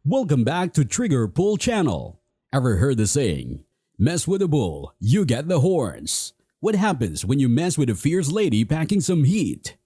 Welcome back to Trigger Pull Channel. Ever heard the saying, mess with a bull, you get the horns? What happens when you mess with a fierce lady packing some heat?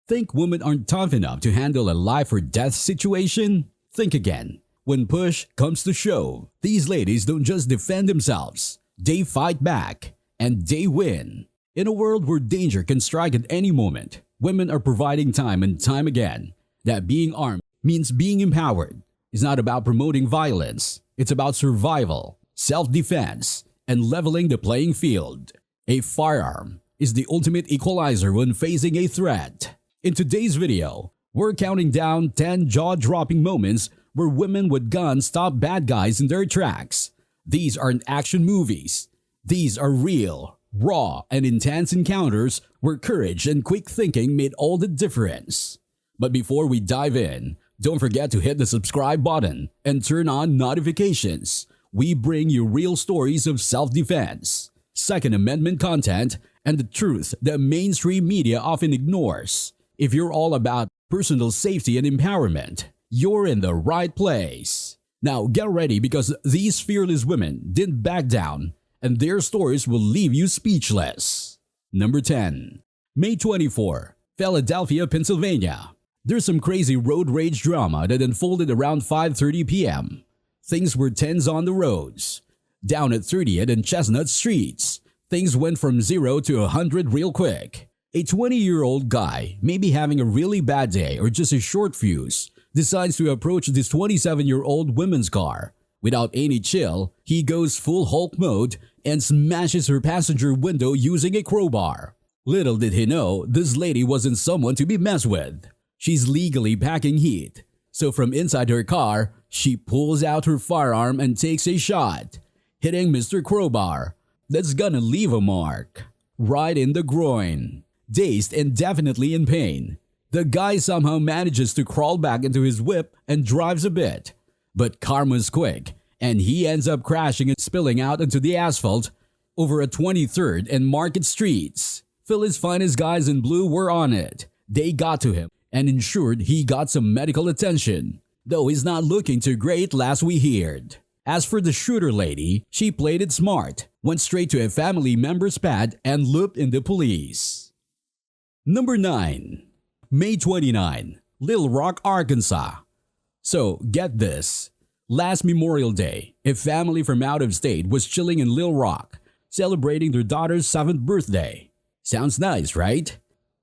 Think women aren't tough enough to handle a life or death situation? Think again. When push comes to shove, these ladies don't just defend themselves, they fight back, and they win. In a world where danger can strike at any moment, women are providing time and time again that being armed means being empowered. It's not about promoting violence, it's about survival, self-defense, and leveling the playing field. A firearm is the ultimate equalizer when facing a threat. In today's video, we're counting down 10 jaw-dropping moments where women with guns stop bad guys in their tracks. These aren't action movies. These are real, raw, and intense encounters where courage and quick thinking made all the difference. But before we dive in, don't forget to hit the subscribe button and turn on notifications. We bring you real stories of self-defense, Second Amendment content, and the truth that mainstream media often ignores. If you're all about personal safety and empowerment, you're in the right place. Now get ready because these fearless women didn't back down and their stories will leave you speechless. Number 10. May 24, Philadelphia, Pennsylvania. There's some crazy road rage drama that unfolded around 5:30 p.m. Things were tense on the roads. Down at 30th and Chestnut Streets, things went from 0 to 100 real quick. A 20-year-old guy, maybe having a really bad day or just a short fuse, decides to approach this 27-year-old woman's car. Without any chill, he goes full Hulk mode and smashes her passenger window using a crowbar. Little did he know, this lady wasn't someone to be messed with. She's legally packing heat. So from inside her car, she pulls out her firearm and takes a shot, hitting Mr. Crowbar. That's gonna leave a mark. Right in the groin. Dazed and definitely in pain, the guy somehow manages to crawl back into his whip and drives a bit. But karma's quick, and he ends up crashing and spilling out onto the asphalt over at 23rd and Market Streets. Philly's finest guys in blue were on it. They got to him and ensured he got some medical attention, though he's not looking too great last we heard. As for the shooter lady, she played it smart, went straight to a family member's pad and looped in the police. Number 9. May 29, Little Rock, Arkansas. So, get this. Last Memorial Day, a family from out of state was chilling in Little Rock, celebrating their daughter's 7th birthday. Sounds nice, right?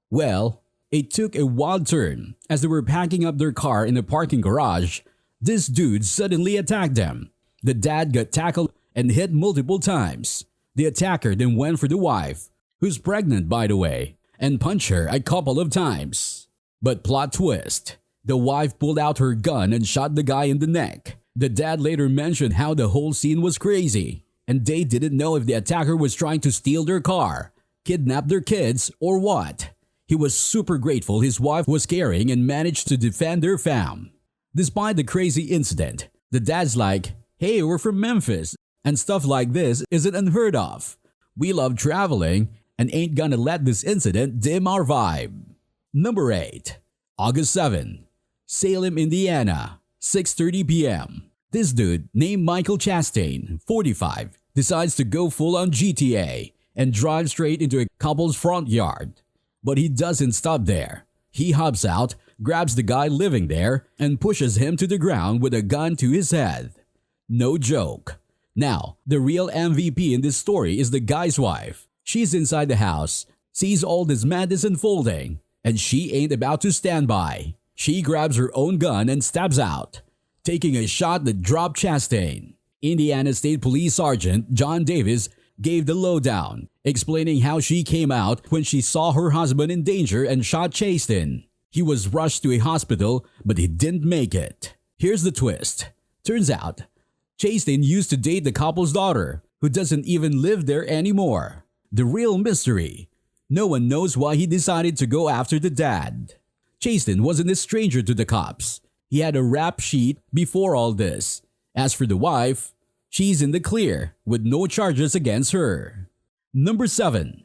Well, it took a wild turn. As they were packing up their car in a parking garage, this dude suddenly attacked them. The dad got tackled and hit multiple times. The attacker then went for the wife, who's pregnant by the way, and punched her a couple of times. But plot twist, the wife pulled out her gun and shot the guy in the neck. The dad later mentioned how the whole scene was crazy, and they didn't know if the attacker was trying to steal their car, kidnap their kids, or what. He was super grateful his wife was carrying and managed to defend their fam. Despite the crazy incident, the dad's like, hey, we're from Memphis, and stuff like this isn't unheard of. We love traveling and ain't gonna let this incident dim our vibe. Number 8. August 7, Salem, Indiana, 6:30 p.m. This dude named Michael Chastain, 45, decides to go full on GTA and drive straight into a couple's front yard. But he doesn't stop there. He hops out, grabs the guy living there, and pushes him to the ground with a gun to his head. No joke. Now, the real MVP in this story is the guy's wife. She's inside the house, sees all this madness unfolding, and she ain't about to stand by. She grabs her own gun and stabs out, taking a shot that dropped Chastain. Indiana State Police Sergeant John Davis gave the lowdown, explaining how she came out when she saw her husband in danger and shot Chastain. He was rushed to a hospital, but he didn't make it. Here's the twist. Turns out, Chastain used to date the couple's daughter, who doesn't even live there anymore. The real mystery. No one knows why he decided to go after the dad. Chastain wasn't a stranger to the cops. He had a rap sheet before all this. As for the wife, she's in the clear with no charges against her. Number 7.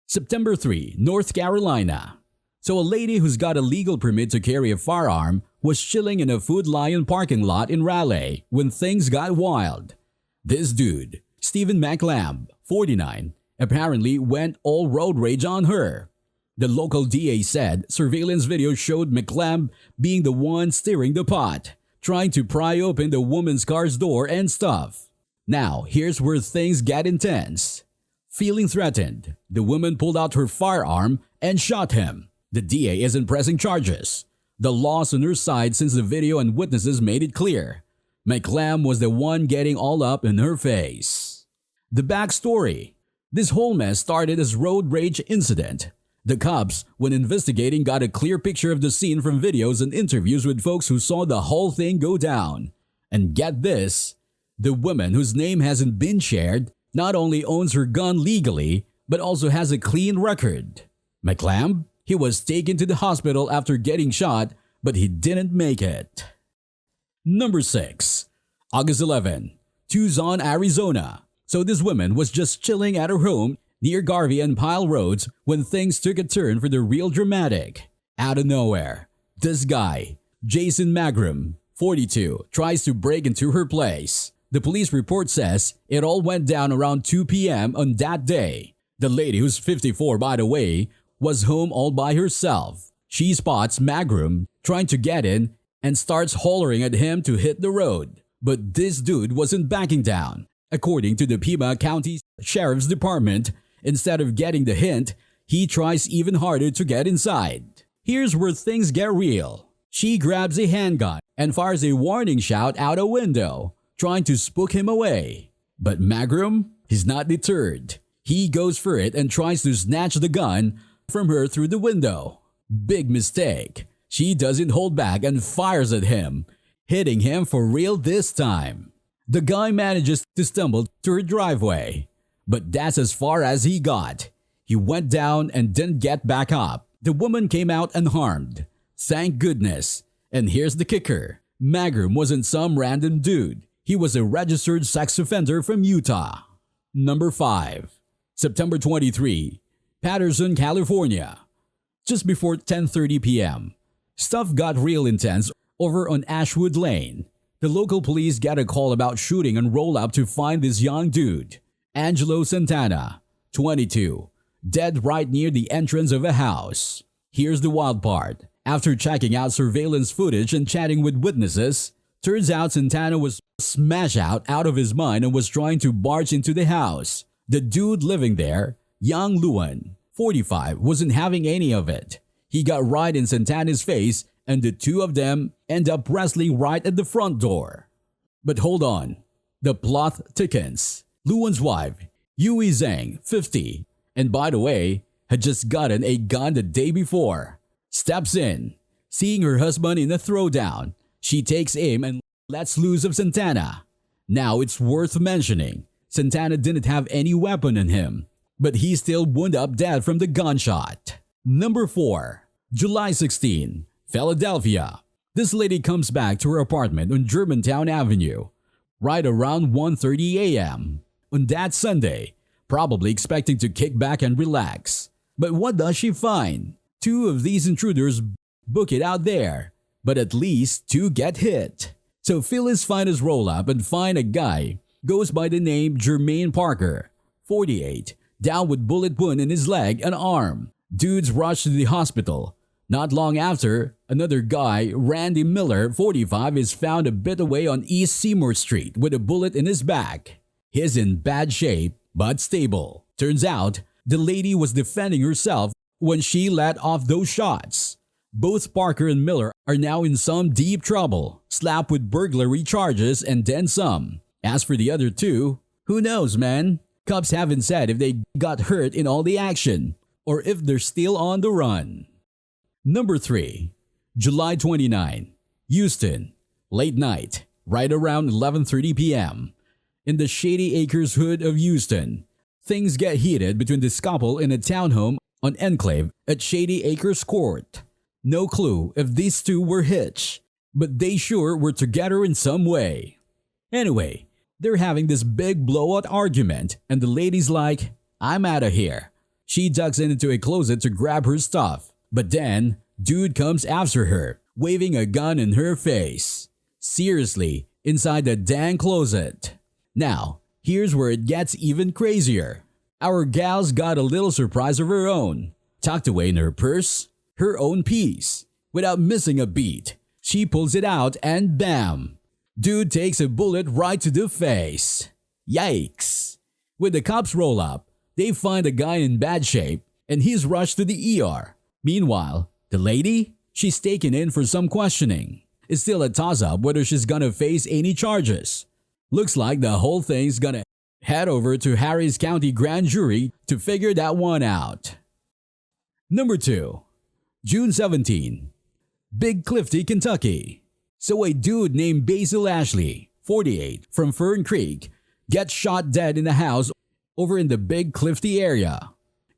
September 3, North Carolina. So a lady who's got a legal permit to carry a firearm was chilling in a Food Lion parking lot in Raleigh when things got wild. This dude, Stephen McLamb, 49, apparently went all road rage on her. The local DA said surveillance video showed McLamb being the one steering the pot, trying to pry open the woman's car's door and stuff. Now, here's where things get intense. Feeling threatened, the woman pulled out her firearm and shot him. The DA isn't pressing charges. The law's on her side since the video and witnesses made it clear. McLamb was the one getting all up in her face. The backstory. This whole mess started as road rage incident. The cops, when investigating, got a clear picture of the scene from videos and interviews with folks who saw the whole thing go down. And get this, the woman whose name hasn't been shared not only owns her gun legally, but also has a clean record. McLamb? He was taken to the hospital after getting shot, but he didn't make it. Number 6. August 11, Tucson, Arizona. So this woman was just chilling at her home near Garvey and Pyle Roads when things took a turn for the real dramatic. Out of nowhere, this guy, Jason Magrum, 42, tries to break into her place. The police report says it all went down around 2 p.m. on that day. The lady, who's 54 by the way, was home all by herself. She spots Magrum trying to get in and starts hollering at him to hit the road. But this dude wasn't backing down. According to the Pima County Sheriff's Department, instead of getting the hint, he tries even harder to get inside. Here's where things get real. She grabs a handgun and fires a warning shout out a window, trying to spook him away. But Magrum, he's not deterred. He goes for it and tries to snatch the gun from her through the window. Big mistake. She doesn't hold back and fires at him, hitting him for real this time. The guy manages to stumble to her driveway, but that's as far as he got. He went down and didn't get back up. The woman came out unharmed. Thank goodness. And here's the kicker. Magrum wasn't some random dude. He was a registered sex offender from Utah. Number 5. September 23, Patterson, California. Just before 10:30 p.m., stuff got real intense over on Ashwood Lane. The local police got a call about shooting and roll up to find this young dude, Angelo Santana, 22, dead right near the entrance of a house. Here's the wild part. After checking out surveillance footage and chatting with witnesses, turns out Santana was smashed out of his mind and was trying to barge into the house. The dude living there, young Luan, 45, wasn't having any of it. He got right in Santana's face and the two of them end up wrestling right at the front door. But hold on, the plot thickens. Luan's wife, Yui Zhang, 50, and by the way, had just gotten a gun the day before, steps in. Seeing her husband in a throwdown, she takes aim and lets loose of Santana. Now it's worth mentioning, Santana didn't have any weapon on him, but he still wound up dead from the gunshot. Number 4. July 16, Philadelphia. This lady comes back to her apartment on Germantown Avenue, right around 1:30 a.m. on that Sunday, probably expecting to kick back and relax. But what does she find? 2 of these intruders book it out there, but at least 2 get hit. So Phyllis finds roll up and find a guy, goes by the name Jermaine Parker, 48, down with bullet wound in his leg and arm. Dudes rush to the hospital. Not long after, another guy, Randy Miller, 45, is found a bit away on East Seymour Street with a bullet in his back. He's in bad shape, but stable. Turns out, the lady was defending herself when she let off those shots. Both Parker and Miller are now in some deep trouble, slapped with burglary charges and then some. As for the other 2, who knows, man? Cops haven't said if they got hurt in all the action, or if they're still on the run. Number 3. July 29, Houston. Late night, right around 11:30 p.m. In the Shady Acres hood of Houston, things get heated between this couple in a townhome on Enclave at Shady Acres Court. No clue if these 2 were hitched, but they sure were together in some way. Anyway, they're having this big blowout argument and the lady's like, "I'm out of here." She ducks into a closet to grab her stuff. But then, dude comes after her, waving a gun in her face. Seriously, inside the dang closet. Now, here's where it gets even crazier. Our gal's got a little surprise of her own. Tucked away in her purse, her own piece. Without missing a beat, she pulls it out and bam! Dude takes a bullet right to the face. Yikes! When the cops roll up, they find the guy in bad shape and he's rushed to the ER. Meanwhile, the lady, she's taken in for some questioning. It's still a toss-up whether she's gonna face any charges. Looks like the whole thing's gonna head over to Harris County Grand Jury to figure that one out. Number 2. June 17. Big Clifty, Kentucky. So a dude named Basil Ashley, 48, from Fern Creek, gets shot dead in a house over in the Big Clifty area.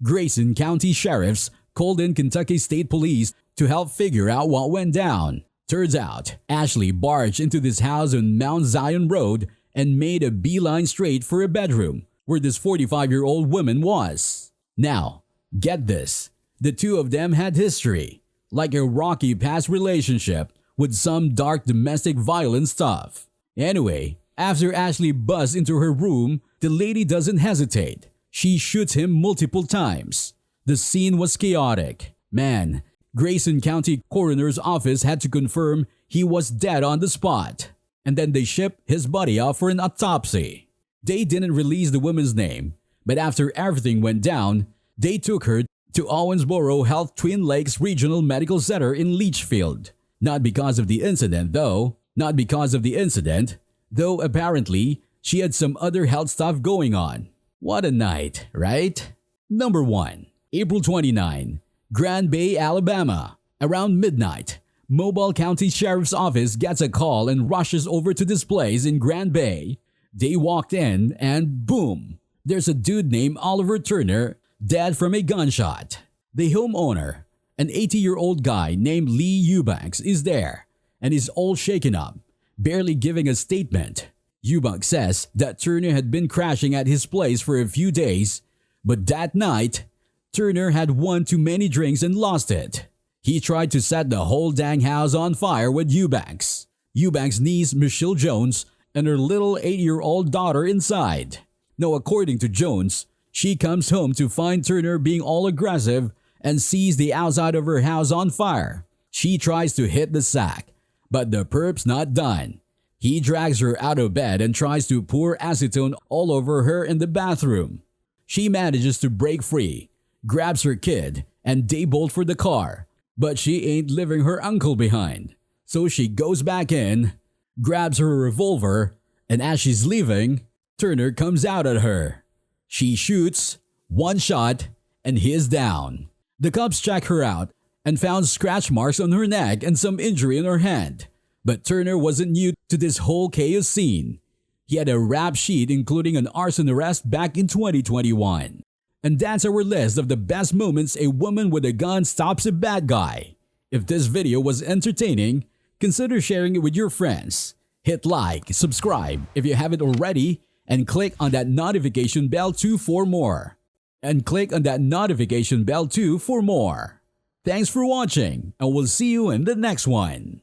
Grayson County sheriffs called in Kentucky State Police to help figure out what went down. Turns out, Ashley barged into this house on Mount Zion Road and made a beeline straight for a bedroom where this 45-year-old woman was. Now, get this. The two of them had history, like a rocky past relationship with some dark domestic violence stuff. Anyway, after Ashley busts into her room, the lady doesn't hesitate. She shoots him multiple times. The scene was chaotic. Man, Grayson County Coroner's Office had to confirm he was dead on the spot. And then they shipped his body off for an autopsy. They didn't release the woman's name, but after everything went down, they took her to Owensboro Health Twin Lakes Regional Medical Center in Leachfield. Not because of the incident though. Not because of the incident, though apparently she had some other health stuff going on. What a night, right? Number 1. April 29. Grand Bay, Alabama. Around midnight, Mobile County Sheriff's Office gets a call and rushes over to this place in Grand Bay. They walked in and boom! There's a dude named Oliver Turner dead from a gunshot. The homeowner, an 80-year-old guy named Lee Eubanks, is there and is all shaken up, barely giving a statement. Eubanks says that Turner had been crashing at his place for a few days, but that night, Turner had one too many drinks and lost it. He tried to set the whole dang house on fire with Eubanks. Eubanks' niece Michelle Jones and her little 8-year-old daughter inside. Now, according to Jones, she comes home to find Turner being all aggressive and sees the outside of her house on fire. She tries to hit the sack, but the perp's not done. He drags her out of bed and tries to pour acetone all over her in the bathroom. She manages to break free, grabs her kid, and they bolt for the car. But she ain't leaving her uncle behind. So she goes back in, grabs her revolver, and as she's leaving, Turner comes out at her. She shoots, one shot, and he's down. The cops check her out and found scratch marks on her neck and some injury in her hand. But Turner wasn't new to this whole chaos scene. He had a rap sheet including an arson arrest back in 2021. And that's our list of the best moments a woman with a gun stops a bad guy. If this video was entertaining, consider sharing it with your friends. Hit like, subscribe if you haven't already, and click on that notification bell too for more. Thanks for watching, and we'll see you in the next one.